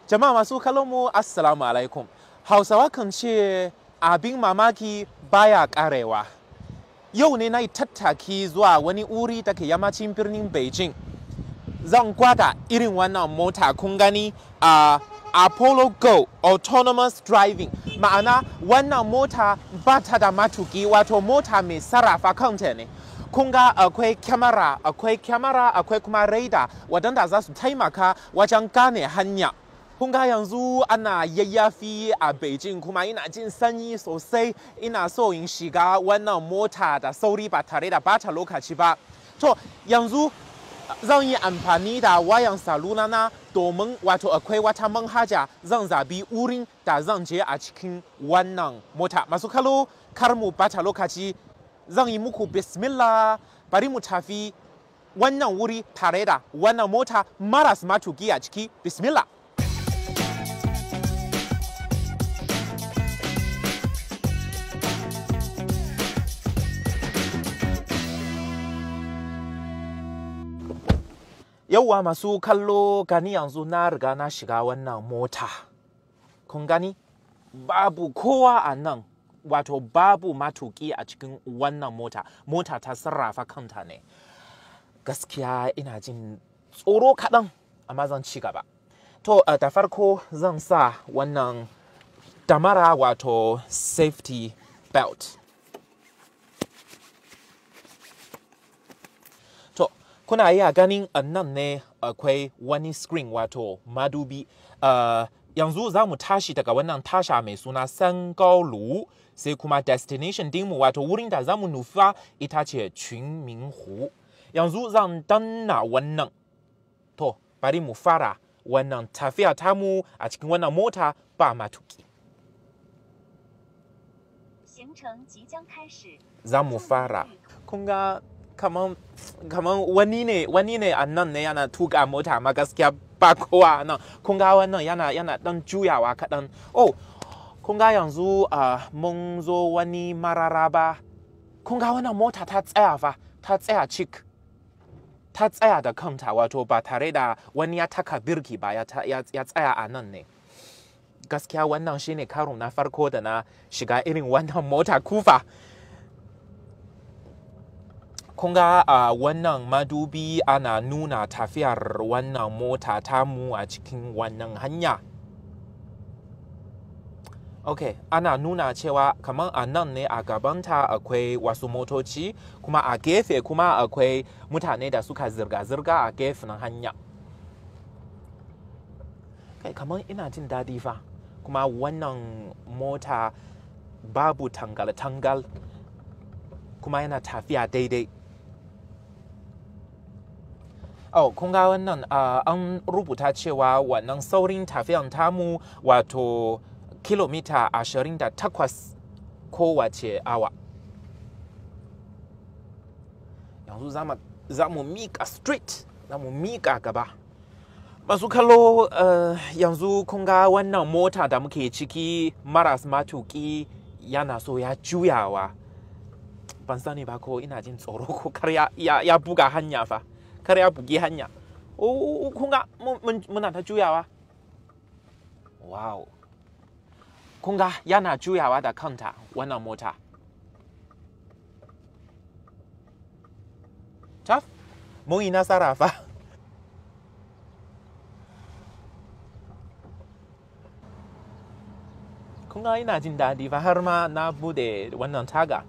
Jama'a masu kallon mu assalamu alaikum. Hausawa kan ce abin mamaki baya karewa. Yau ne na yi tattaki zuwa wani wuri da ke yammacin birnin Beijing. Zan gwada irin wannan mota kun gani a Apollo Go Autonomous Driving. Ma'ana wannan mota ba ta da matuki wato mota mai sarrafa kanta ne. Kun ga akwai kyamara, akwai kuma radar waɗanda za su taimaka wajen gane hanya. Kun ga yanzu ana yayyafi a Beijing kuma ina jin sanyi sosai, ina so in shiga wannan mota da sauri ba tare da bata lokaci ba. To yanzu zan yi amfani da wayan salula na domin wato akwai wata manhaja zan zabi wurin da zan je a cikin wannan mota. Masu kallo kar mu bata lokaci, zan yi muku bismillah, bari mu tafi wannan wuri tare da wannan mota maras matuki a ciki. Bismillah. Yauwa masu kallo gani yanzu na riga na shiga wannan mota. Kun gani? Babu kowa a nan, wato babu matuki a cikin wannan mota. Mota ta sarrafa kanta ne. Gaskiya ina jin tsoro kaɗan, amma zan ci gaba. To da farko zan sa wannan damara wato safety belt. Kuna iya ganin nan ne akwai wani screen wato madubi. Yanzu za mu tashi daga wannan tasha mai suna Sangaolu, sai kuma destination dinmu wato wurin da za mu nufa ita ce Qunminhu. Yanzu zan danna wannan. To, bari mu fara wannan tafiya tamu a cikin wannan mota ba matuki. Za mu fara. Kun ga kaman wani ne a nan ne yana tuka mota, ma gaskiya ba kowa nan. Kun ga wannan yana dan juyawa kaɗan. Oh, kun ga yanzu mun zo wani mararaba. Kun ga wannan mota ta tsaya fa, ta tsaya cik. Ta tsaya da kanta wato ba tare da wani ya taka birki ba, ya tsaya a nan ne. Gaskiya wannan shine karo na farko da na shiga irin wannan mota kufa. Kun ga wannan madubi ana nuna tafiyar wannan mota tamu a cikin wannan hanya. Ok, ana nuna cewa kamar a nan ne a gabanta akwai wasu motoci, kuma a gefe kuma akwai mutane da suka zirga-zirga a gefen hanya. Kai kamar ina jin daɗi fa, kuma wannan mota babu tangal-tangal, kuma yana tafiya daidai. Oh, kun ga wannan an rubuta cewa wannan saurin tafiyan tamu wato kilomita 28 kowace awa. Yanzu za mu miƙa street, za mu miƙa gaba. Masu kallo yanzu kun ga wannan mota da muke ciki maras matuki yana so ya juyawa. Ban sani ba ko ina jin tsoro ko kar ya buga hanya fa. Kar ya bugi hanya. Oh, kun ga muna ta juyawa. Wow. Kun ga yana juyawa da kanta wannan mota. Taf, mun yi nasara fa. Kun ga ina jin daɗi fa, har ma na bude wannan taga.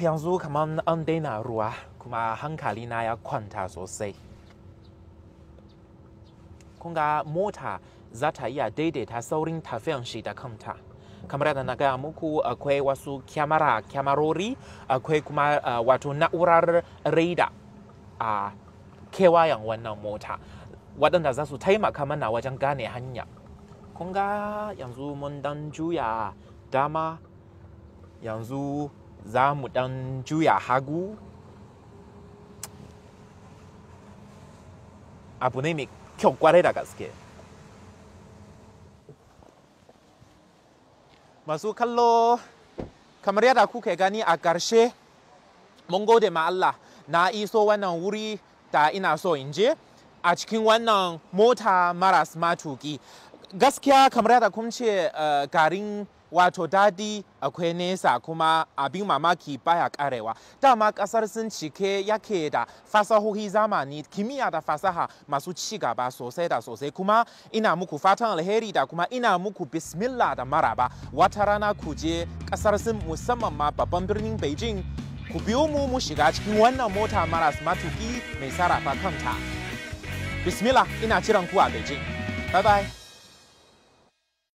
Yanzu kamar an daina ruwa, kuma hankali na ya kwanta sosai. Kun ga mota za ta iya daidaita saurin tafiyan shi da kanta. Kamar da na gaya muku akwai wasu kyamarori, akwai kuma wato na'urar radar a kewayen wannan mota, waɗanda za su taimaka mana wajen gane hanya. Kun ga yanzu mun dan juya dama, yanzu za mu dan juya hagu. Abu ne mai kyau kwarai da gaske. Masu kallo, kamar yadda kuke gani a ƙarshe, mun gode ma Allah na iso wannan wuri da ina so in je. a cikin wannan mota maras matuki. Gaskiya kamar yadda kun ce garin wato dadi akwai nesa kuma abin mamaki baya karewa. Dama kasar Sin cike yake da fasahohi zamani, kimiyya da fasaha masu ci gaba sosai da sosai. Kuma ina muku fatan alheri da kuma ina muku bismillah da maraba. Wata rana ku je kasar Sin musamman ma babban birnin Beijing. Ku biyo mu shiga cikin wannan mota maras matuki mai sarrafa kanta. Bismillah, ina jiran ku a Beijing. Bye bye.